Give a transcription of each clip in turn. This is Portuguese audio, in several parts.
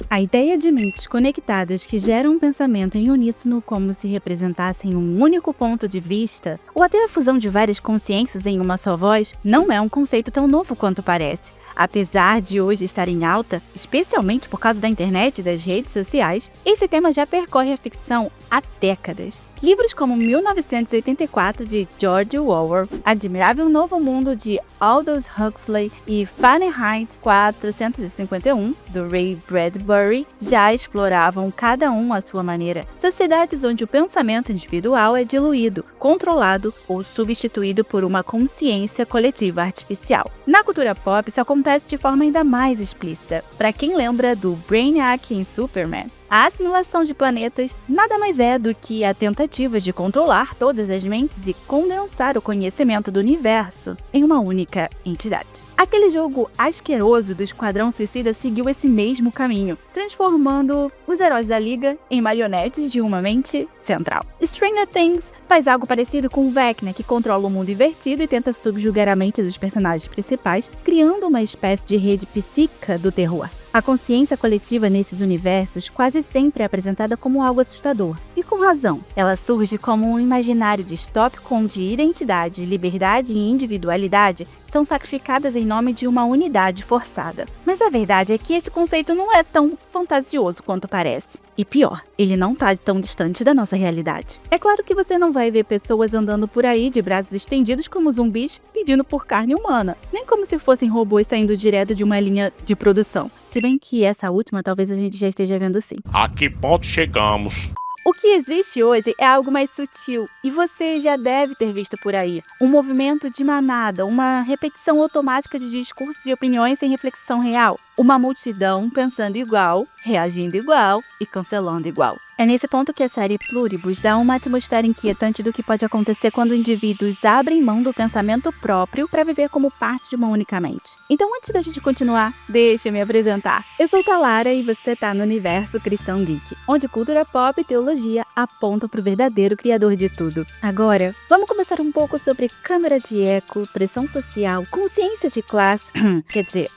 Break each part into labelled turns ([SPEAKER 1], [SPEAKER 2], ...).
[SPEAKER 1] A ideia de mentes conectadas que geram um pensamento em uníssono como se representassem um único ponto de vista, ou até a fusão de várias consciências em uma só voz, não é um conceito tão novo quanto parece. Apesar de hoje estar em alta, especialmente por causa da internet e das redes sociais, esse tema já percorre a ficção há décadas. Livros como 1984, de George Orwell, Admirável Novo Mundo, de Aldous Huxley e Fahrenheit 451, do Ray Bradbury, já exploravam cada um à sua maneira sociedades onde o pensamento individual é diluído, controlado ou substituído por uma consciência coletiva artificial. Na cultura pop, isso acontece de forma ainda mais explícita. Para quem lembra do Brainiac em Superman, a assimilação de planetas nada mais é do que a tentativa de controlar todas as mentes e condensar o conhecimento do universo em uma única entidade. Aquele jogo asqueroso do Esquadrão Suicida seguiu esse mesmo caminho, transformando os heróis da Liga em marionetes de uma mente central. Stranger Things faz algo parecido com Vecna, que controla o mundo invertido e tenta subjugar a mente dos personagens principais, criando uma espécie de rede psíquica do terror. A consciência coletiva nesses universos quase sempre é apresentada como algo assustador, e com razão. Ela surge como um imaginário distópico onde identidade, liberdade e individualidade são sacrificadas em nome de uma unidade forçada. Mas a verdade é que esse conceito não é tão fantasioso quanto parece. E pior, ele não está tão distante da nossa realidade. É claro que você não vai ver pessoas andando por aí de braços estendidos como zumbis pedindo por carne humana, nem como se fossem robôs saindo direto de uma linha de produção. Se bem que essa última talvez a gente já esteja vendo sim.
[SPEAKER 2] A que ponto chegamos?
[SPEAKER 1] O que existe hoje é algo mais sutil, e você já deve ter visto por aí. Um movimento de manada, uma repetição automática de discursos e opiniões sem reflexão real. Uma multidão pensando igual, reagindo igual e cancelando igual. É nesse ponto que a série Pluribus dá uma atmosfera inquietante do que pode acontecer quando indivíduos abrem mão do pensamento próprio para viver como parte de uma única mente. Então, antes da gente continuar, deixa eu me apresentar. Eu sou Talara e você tá no Universo Cristão Geek, onde cultura pop e teologia apontam para o verdadeiro criador de tudo. Agora, vamos começar um pouco sobre câmara de eco, pressão social, consciência de classe,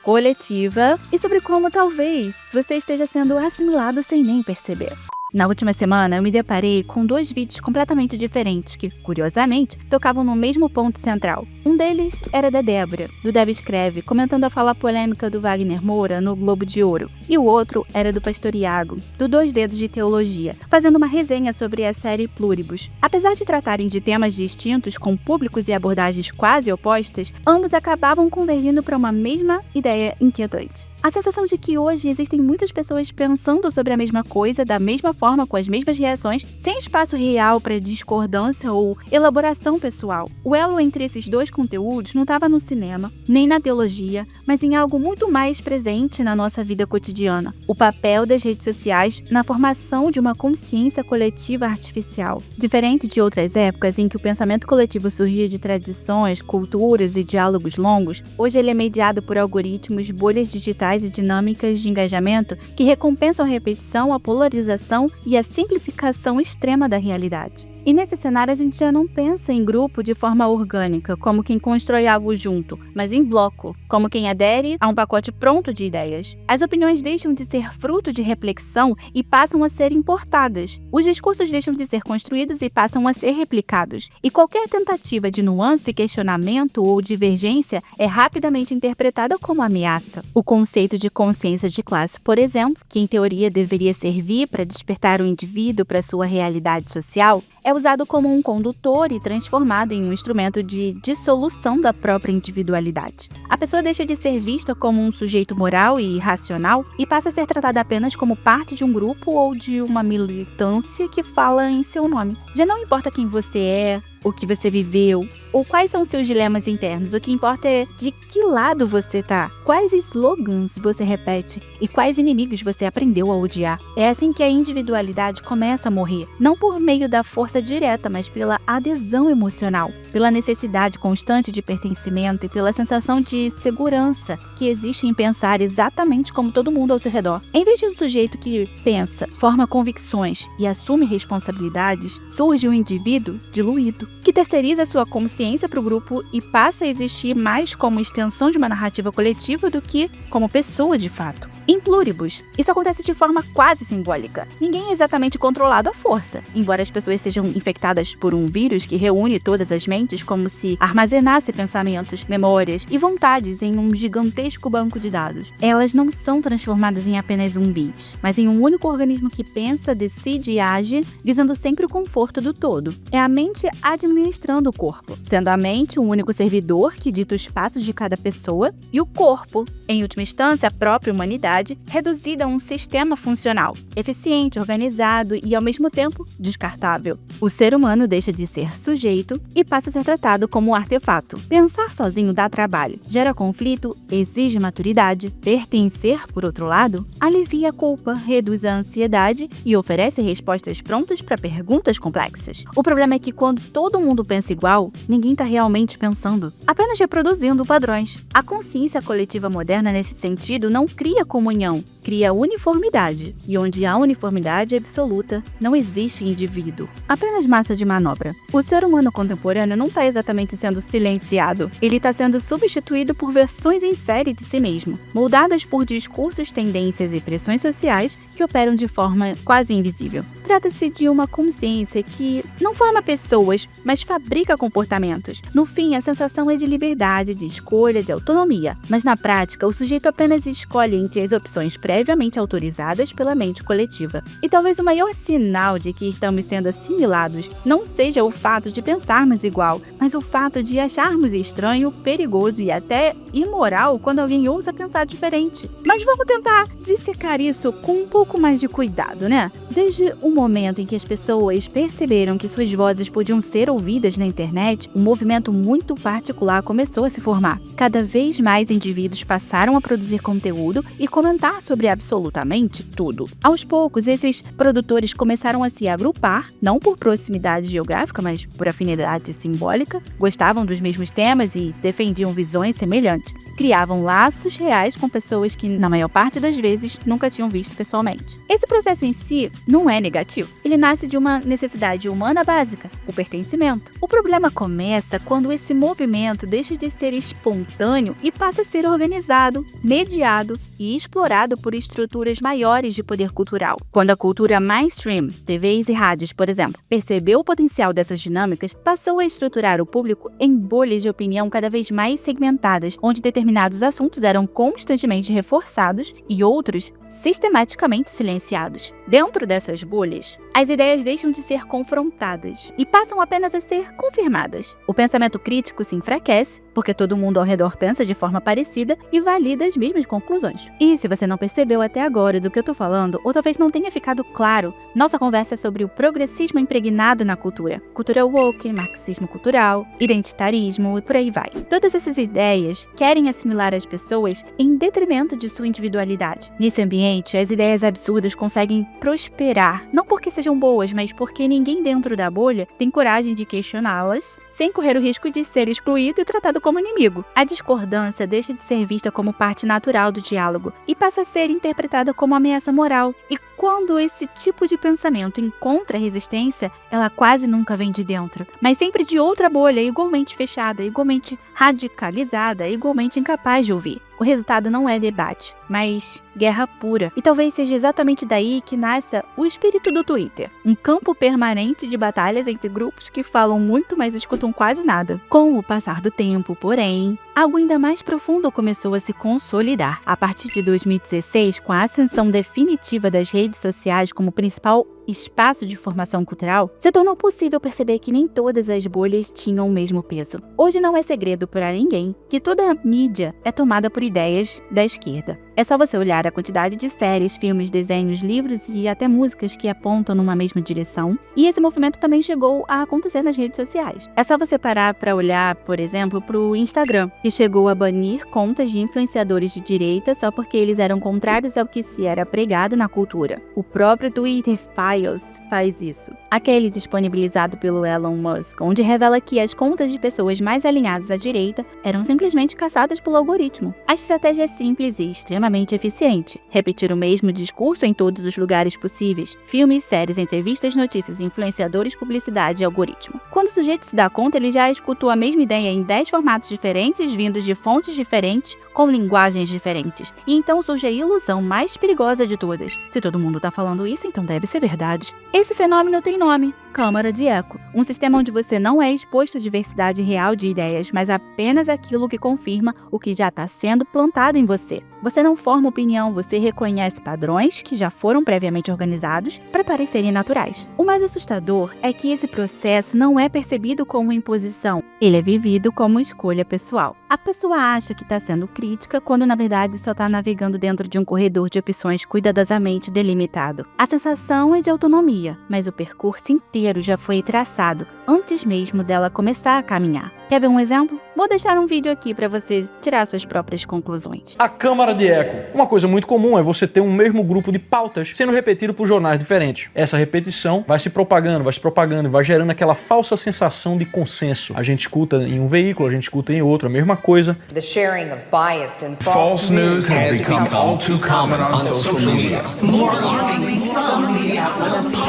[SPEAKER 1] coletiva, e sobre como talvez você esteja sendo assimilado sem nem perceber. Na última semana, eu me deparei com 2 vídeos completamente diferentes que, curiosamente, tocavam no mesmo ponto central. Um deles era da Débora, do Deb Escreve, comentando a fala polêmica do Wagner Moura no Globo de Ouro. E o outro era do Pastor Iago, do 2 Dedos de Teologia, fazendo uma resenha sobre a série Pluribus. Apesar de tratarem de temas distintos, com públicos e abordagens quase opostas, ambos acabavam convergindo para uma mesma ideia inquietante. A sensação de que hoje existem muitas pessoas pensando sobre a mesma coisa, da mesma forma, com as mesmas reações, sem espaço real para discordância ou elaboração pessoal. O elo entre esses 2 conteúdos não estava no cinema, nem na teologia, mas em algo muito mais presente na nossa vida cotidiana. O papel das redes sociais na formação de uma consciência coletiva artificial. Diferente de outras épocas em que o pensamento coletivo surgia de tradições, culturas e diálogos longos, hoje ele é mediado por algoritmos, bolhas digitais e dinâmicas de engajamento que recompensam a repetição, a polarização e a simplificação extrema da realidade. E nesse cenário a gente já não pensa em grupo de forma orgânica, como quem constrói algo junto, mas em bloco, como quem adere a um pacote pronto de ideias. As opiniões deixam de ser fruto de reflexão e passam a ser importadas. Os discursos deixam de ser construídos e passam a ser replicados. E qualquer tentativa de nuance, questionamento ou divergência é rapidamente interpretada como ameaça. O conceito de consciência de classe, por exemplo, que em teoria deveria servir para despertar o indivíduo para sua realidade social, é usado como um condutor e transformado em um instrumento de dissolução da própria individualidade. A pessoa deixa de ser vista como um sujeito moral e racional e passa a ser tratada apenas como parte de um grupo ou de uma militância que fala em seu nome. Já não importa quem você é, o que você viveu, ou quais são seus dilemas internos. O que importa é de que lado você tá, quais slogans você repete e quais inimigos você aprendeu a odiar. É assim que a individualidade começa a morrer, não por meio da força direta, mas pela adesão emocional, pela necessidade constante de pertencimento e pela sensação de segurança que existe em pensar exatamente como todo mundo ao seu redor. Em vez de um sujeito que pensa, forma convicções e assume responsabilidades, surge um indivíduo diluído, que terceiriza sua consciência para o grupo e passa a existir mais como extensão de uma narrativa coletiva do que como pessoa de fato. Em pluribus, isso acontece de forma quase simbólica. Ninguém é exatamente controlado à força, embora as pessoas sejam infectadas por um vírus que reúne todas as mentes como se armazenasse pensamentos, memórias e vontades em um gigantesco banco de dados. Elas não são transformadas em apenas zumbis, mas em um único organismo que pensa, decide e age, visando sempre o conforto do todo. É a mente administrando o corpo, sendo a mente um único servidor que dita os passos de cada pessoa e o corpo, em última instância, a própria humanidade, reduzida a um sistema funcional, eficiente, organizado e, ao mesmo tempo, descartável. O ser humano deixa de ser sujeito e passa a ser tratado como um artefato. Pensar sozinho dá trabalho, gera conflito, exige maturidade. Pertencer, por outro lado, alivia a culpa, reduz a ansiedade e oferece respostas prontas para perguntas complexas. O problema é que quando todo mundo pensa igual, ninguém está realmente pensando, apenas reproduzindo padrões. A consciência coletiva moderna, nesse sentido, não cria comunhão, cria uniformidade. E onde há uniformidade absoluta, não existe indivíduo, apenas massa de manobra. O ser humano contemporâneo não está exatamente sendo silenciado, ele está sendo substituído por versões em série de si mesmo, moldadas por discursos, tendências e pressões sociais que operam de forma quase invisível. Trata-se de uma consciência que não forma pessoas, mas fabrica comportamentos. No fim, a sensação é de liberdade, de escolha, de autonomia. Mas na prática, o sujeito apenas escolhe entre as opções previamente autorizadas pela mente coletiva. E talvez o maior sinal de que estamos sendo assimilados não seja o fato de pensarmos igual, mas o fato de acharmos estranho, perigoso e até imoral quando alguém ousa pensar diferente. Mas vamos tentar dissecar isso com um pouco mais de cuidado, né? Desde o momento em que as pessoas perceberam que suas vozes podiam ser ouvidas na internet, um movimento muito particular começou a se formar. Cada vez mais indivíduos passaram a produzir conteúdo e comentar sobre absolutamente tudo. Aos poucos, esses produtores começaram a se agrupar, não por proximidade geográfica, mas por afinidade simbólica, gostavam dos mesmos temas e defendiam visões semelhantes. Criavam laços reais com pessoas que, na maior parte das vezes, nunca tinham visto pessoalmente. Esse processo em si não é negativo. Ele nasce de uma necessidade humana básica, o pertencimento. O problema começa quando esse movimento deixa de ser espontâneo e passa a ser organizado, mediado e explorado por estruturas maiores de poder cultural. Quando a cultura mainstream, TVs e rádios, por exemplo, percebeu o potencial dessas dinâmicas, passou a estruturar o público em bolhas de opinião cada vez mais segmentadas, onde determinados assuntos eram constantemente reforçados e outros sistematicamente silenciados. Dentro dessas bolhas, as ideias deixam de ser confrontadas e passam apenas a ser confirmadas. O pensamento crítico se enfraquece, porque todo mundo ao redor pensa de forma parecida e valida as mesmas conclusões. E se você não percebeu até agora do que eu tô falando, ou talvez não tenha ficado claro, nossa conversa é sobre o progressismo impregnado na cultura. Cultura woke, marxismo cultural, identitarismo e por aí vai. Todas essas ideias querem assimilar as pessoas em detrimento de sua individualidade. Nesse ambiente, as ideias absurdas conseguem prosperar, não porque sejam boas, mas porque ninguém dentro da bolha tem coragem de questioná-las, sem correr o risco de ser excluído e tratado como inimigo. A discordância deixa de ser vista como parte natural do diálogo e passa a ser interpretada como ameaça moral. E quando esse tipo de pensamento encontra resistência, ela quase nunca vem de dentro, mas sempre de outra bolha igualmente fechada, igualmente radicalizada, igualmente incapaz de ouvir. O resultado não é debate, mas guerra pura. E talvez seja exatamente daí que nasça o espírito do Twitter. Um campo permanente de batalhas entre grupos que falam muito, mas escutam quase nada. Com o passar do tempo, porém, algo ainda mais profundo começou a se consolidar. A partir de 2016, com a ascensão definitiva das redes sociais como principal espaço de formação cultural, se tornou possível perceber que nem todas as bolhas tinham o mesmo peso. Hoje não é segredo para ninguém que toda a mídia é tomada por ideias da esquerda. É só você olhar a quantidade de séries, filmes, desenhos, livros e até músicas que apontam numa mesma direção. E esse movimento também chegou a acontecer nas redes sociais. É só você parar para olhar, por exemplo, para o Instagram, que chegou a banir contas de influenciadores de direita só porque eles eram contrários ao que se era pregado na cultura. O próprio Twitter Files faz isso. Aquele disponibilizado pelo Elon Musk, onde revela que as contas de pessoas mais alinhadas à direita eram simplesmente caçadas pelo algoritmo. A estratégia é simples e extremamente eficiente. Repetir o mesmo discurso em todos os lugares possíveis. Filmes, séries, entrevistas, notícias, influenciadores, publicidade e algoritmo. Quando o sujeito se dá conta, ele já escutou a mesma ideia em 10 formatos diferentes, vindos de fontes diferentes, com linguagens diferentes. E então surge a ilusão mais perigosa de todas. Se todo mundo tá falando isso, então deve ser verdade. Esse fenômeno tem nome: câmara de eco. Um sistema onde você não é exposto à diversidade real de ideias, mas apenas aquilo que confirma o que já está sendo plantado em você. Você não forma opinião, você reconhece padrões que já foram previamente organizados para parecerem naturais. O mais assustador é que esse processo não é percebido como imposição, ele é vivido como escolha pessoal. A pessoa acha que está sendo crítica quando na verdade só está navegando dentro de um corredor de opções cuidadosamente delimitado. A sensação é de autonomia, mas o percurso inteiro já foi traçado antes mesmo dela começar a caminhar. Quer ver um exemplo? Vou deixar um vídeo aqui para você tirar suas próprias conclusões.
[SPEAKER 3] A câmara de eco. Uma coisa muito comum é você ter um mesmo grupo de pautas sendo repetido por jornais diferentes. Essa repetição vai se propagando e vai gerando aquela falsa sensação de consenso. A gente escuta em um veículo, a gente escuta em outro, a mesma coisa.
[SPEAKER 4] The sharing of biased and
[SPEAKER 5] False news has become all too common on social media. More alarming, some media outlets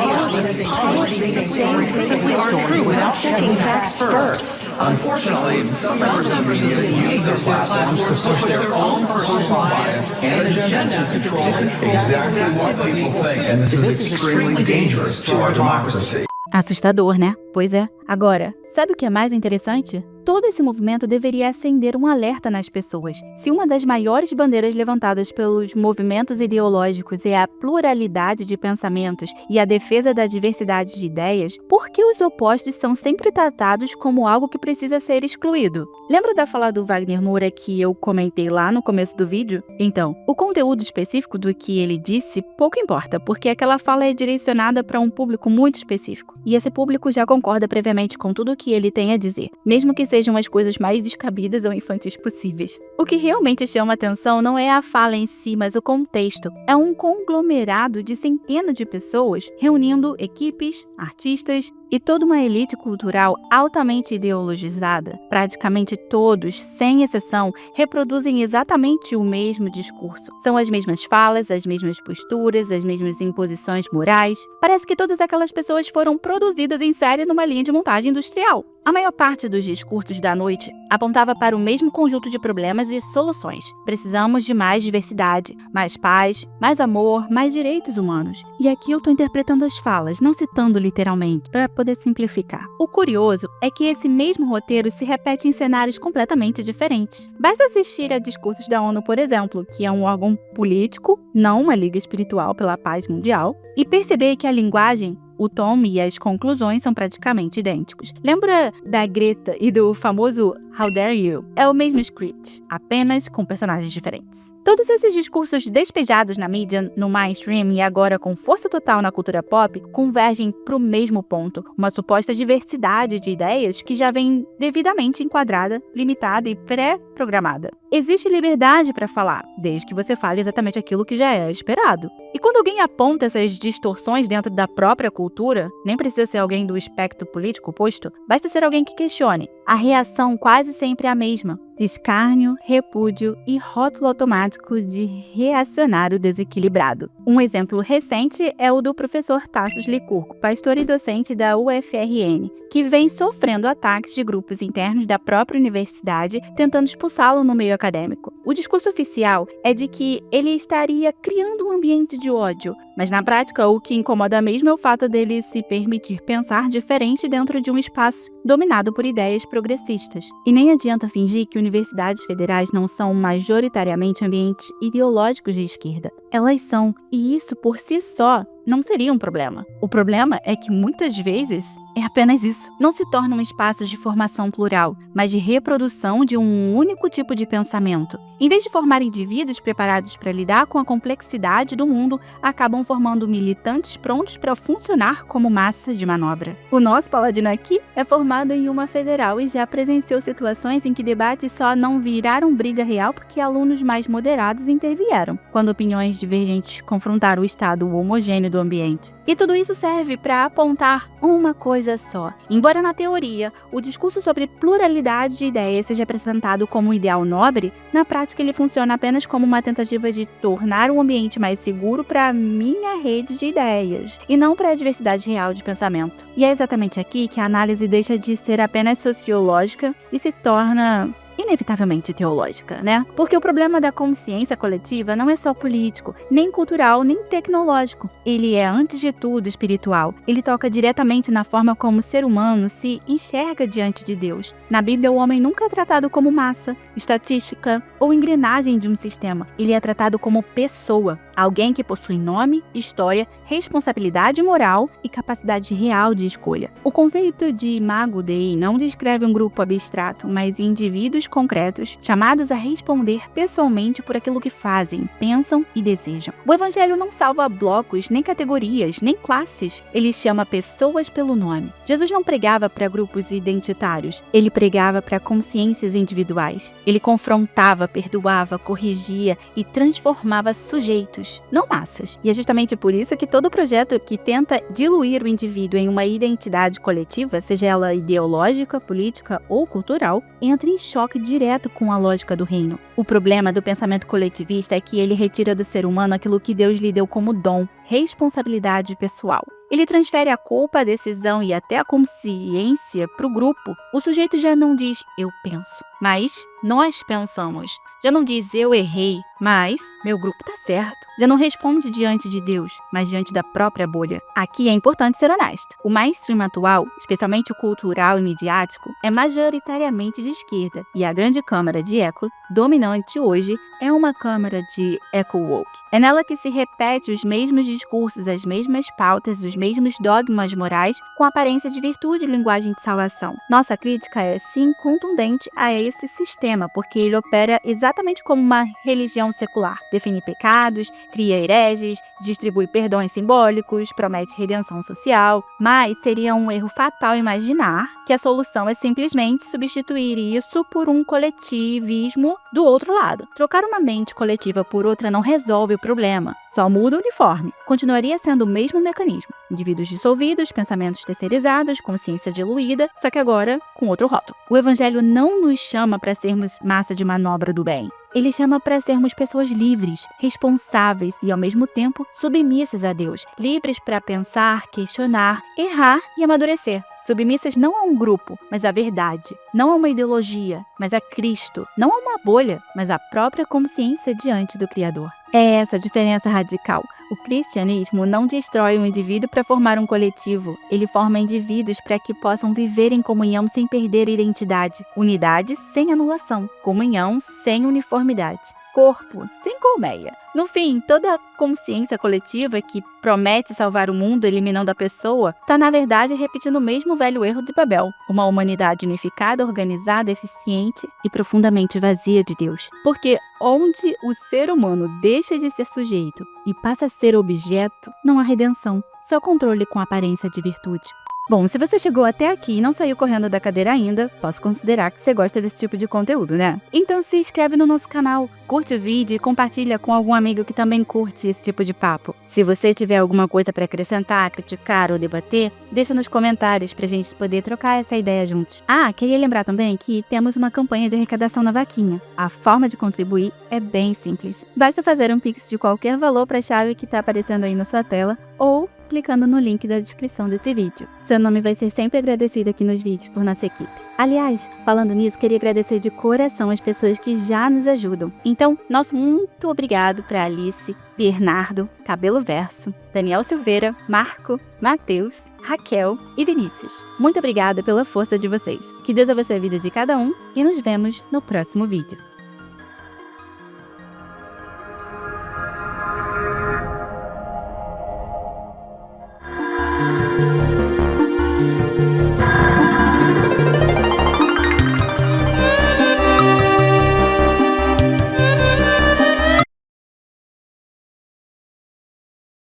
[SPEAKER 5] are true without checking facts first. Unfortunately, some members of the media use their platforms to push their own personal bias and agenda to control exactly what people think. And this is extremely dangerous to our democracy.
[SPEAKER 1] Assustador, né? Pois é. Agora, sabe o que é mais interessante? Todo esse movimento deveria acender um alerta nas pessoas. Se uma das maiores bandeiras levantadas pelos movimentos ideológicos é a pluralidade de pensamentos e a defesa da diversidade de ideias, por que os opostos são sempre tratados como algo que precisa ser excluído? Lembra da fala do Wagner Moura que eu comentei lá no começo do vídeo? Então, o conteúdo específico do que ele disse pouco importa, porque aquela fala é direcionada para um público muito específico. E esse público já concorda previamente com tudo o que ele tem a dizer, mesmo que sejam as coisas mais descabidas ou infantis possíveis. O que realmente chama atenção não é a fala em si, mas o contexto. É um conglomerado de centenas de pessoas reunindo equipes, artistas e toda uma elite cultural altamente ideologizada. Praticamente todos, sem exceção, reproduzem exatamente o mesmo discurso. São as mesmas falas, as mesmas posturas, as mesmas imposições morais. Parece que todas aquelas pessoas foram produzidas em série numa linha de montagem industrial. A maior parte dos discursos da noite apontava para o mesmo conjunto de problemas e soluções. Precisamos de mais diversidade, mais paz, mais amor, mais direitos humanos. E aqui eu estou interpretando as falas, não citando literalmente, para poder simplificar. O curioso é que esse mesmo roteiro se repete em cenários completamente diferentes. Basta assistir a discursos da ONU, por exemplo, que é um órgão político, não uma liga espiritual pela paz mundial, e perceber que a linguagem, o tom e as conclusões são praticamente idênticos. Lembra da Greta e do famoso How Dare You? É o mesmo script, apenas com personagens diferentes. Todos esses discursos despejados na mídia, no mainstream e agora com força total na cultura pop, convergem para o mesmo ponto, uma suposta diversidade de ideias que já vem devidamente enquadrada, limitada e pré-programada. Existe liberdade para falar, desde que você fale exatamente aquilo que já é esperado. E quando alguém aponta essas distorções dentro da própria cultura, nem precisa ser alguém do espectro político oposto, basta ser alguém que questione. A reação quase sempre é a mesma: escárnio, repúdio e rótulo automático de reacionário desequilibrado. Um exemplo recente é o do professor Tassos Licurgo, pastor e docente da UFRN, que vem sofrendo ataques de grupos internos da própria universidade tentando expulsá-lo no meio acadêmico. O discurso oficial é de que ele estaria criando um ambiente de ódio, mas na prática o que incomoda mesmo é o fato dele se permitir pensar diferente dentro de um espaço dominado por ideias progressistas. E nem adianta fingir que universidades federais não são majoritariamente ambientes ideológicos de esquerda. Elas são, e isso por si só não seria um problema. O problema é que muitas vezes é apenas isso. Não se torna um espaço de formação plural, mas de reprodução de um único tipo de pensamento. Em vez de formar indivíduos preparados para lidar com a complexidade do mundo, acabam formando militantes prontos para funcionar como massa de manobra. O nosso paladino aqui é formado em uma federal e já presenciou situações em que debates só não viraram briga real porque alunos mais moderados intervieram, quando opiniões divergentes confrontaram o estado homogêneo do ambiente. E tudo isso serve para apontar uma coisa só. Embora na teoria o discurso sobre pluralidade de ideias seja apresentado como um ideal nobre, na prática ele funciona apenas como uma tentativa de tornar o ambiente mais seguro para a minha rede de ideias, e não para a diversidade real de pensamento. E é exatamente aqui que a análise deixa de ser apenas sociológica e se torna inevitavelmente teológica, né? Porque o problema da consciência coletiva não é só político, nem cultural, nem tecnológico. Ele é, antes de tudo, espiritual. Ele toca diretamente na forma como o ser humano se enxerga diante de Deus. Na Bíblia, o homem nunca é tratado como massa, estatística ou engrenagem de um sistema. Ele é tratado como pessoa, alguém que possui nome, história, responsabilidade moral e capacidade real de escolha. O conceito de Imago Dei não descreve um grupo abstrato, mas indivíduos concretos chamados a responder pessoalmente por aquilo que fazem, pensam e desejam. O Evangelho não salva blocos, nem categorias, nem classes. Ele chama pessoas pelo nome. Jesus não pregava para grupos identitários. Ele pregava para consciências individuais. Ele confrontava, perdoava, corrigia e transformava sujeitos, não massas. E é justamente por isso que todo projeto que tenta diluir o indivíduo em uma identidade coletiva, seja ela ideológica, política ou cultural, entra em choque direto com a lógica do reino. O problema do pensamento coletivista é que ele retira do ser humano aquilo que Deus lhe deu como dom, responsabilidade pessoal. Ele transfere a culpa, a decisão e até a consciência para o grupo. O sujeito já não diz eu penso, mas nós pensamos. Já não diz eu errei, mas meu grupo tá certo. Já não responde diante de Deus, mas diante da própria bolha. Aqui é importante ser honesto. O mainstream atual, especialmente o cultural e midiático, é majoritariamente de esquerda. E a grande câmara de eco dominante hoje é uma câmara de eco-woke. É nela que se repete os mesmos discursos, as mesmas pautas, os mesmos dogmas morais com aparência de virtude e linguagem de salvação. Nossa crítica é, sim, contundente a esse sistema, porque ele opera exatamente como uma religião secular. Define pecados, cria hereges, distribui perdões simbólicos, promete redenção social, mas seria um erro fatal imaginar que a solução é simplesmente substituir isso por um coletivismo do outro lado. Trocar uma mente coletiva por outra não resolve o problema, só muda o uniforme. Continuaria sendo o mesmo mecanismo. Indivíduos dissolvidos, pensamentos terceirizados, consciência diluída, só que agora com outro rótulo. O Evangelho não nos chama para sermos massa de manobra do bem. Ele chama para sermos pessoas livres, responsáveis e, ao mesmo tempo, submissas a Deus. Livres para pensar, questionar, errar e amadurecer. Submissas não a um grupo, mas à verdade. Não a uma ideologia, mas a Cristo. Não a uma bolha, mas à própria consciência diante do Criador. É essa a diferença radical. O cristianismo não destrói um indivíduo para formar um coletivo. Ele forma indivíduos para que possam viver em comunhão sem perder a identidade. Unidade sem anulação. Comunhão sem uniformidade. Corpo sem colmeia. No fim, toda a consciência coletiva que promete salvar o mundo eliminando a pessoa está, na verdade, repetindo o mesmo velho erro de Babel. Uma humanidade unificada, organizada, eficiente e profundamente vazia de Deus. Porque onde o ser humano deixa de ser sujeito e passa a ser objeto, não há redenção, só controle com aparência de virtude. Bom, se você chegou até aqui e não saiu correndo da cadeira ainda, posso considerar que você gosta desse tipo de conteúdo, né? Então se inscreve no nosso canal, curte o vídeo e compartilha com algum amigo que também curte esse tipo de papo. Se você tiver alguma coisa para acrescentar, criticar ou debater, deixa nos comentários pra gente poder trocar essa ideia juntos. Ah, queria lembrar também que temos uma campanha de arrecadação na Vaquinha. A forma de contribuir é bem simples. Basta fazer um pix de qualquer valor para a chave que está aparecendo aí na sua tela ou clicando no link da descrição desse vídeo. Seu nome vai ser sempre agradecido aqui nos vídeos por nossa equipe. Aliás, falando nisso, queria agradecer de coração as pessoas que já nos ajudam. Então, nosso muito obrigado para Alice, Bernardo, Cabelo Verso, Daniel Silveira, Marco, Matheus, Raquel e Vinícius. Muito obrigada pela força de vocês. Que Deus abençoe a vida de cada um e nos vemos no próximo vídeo.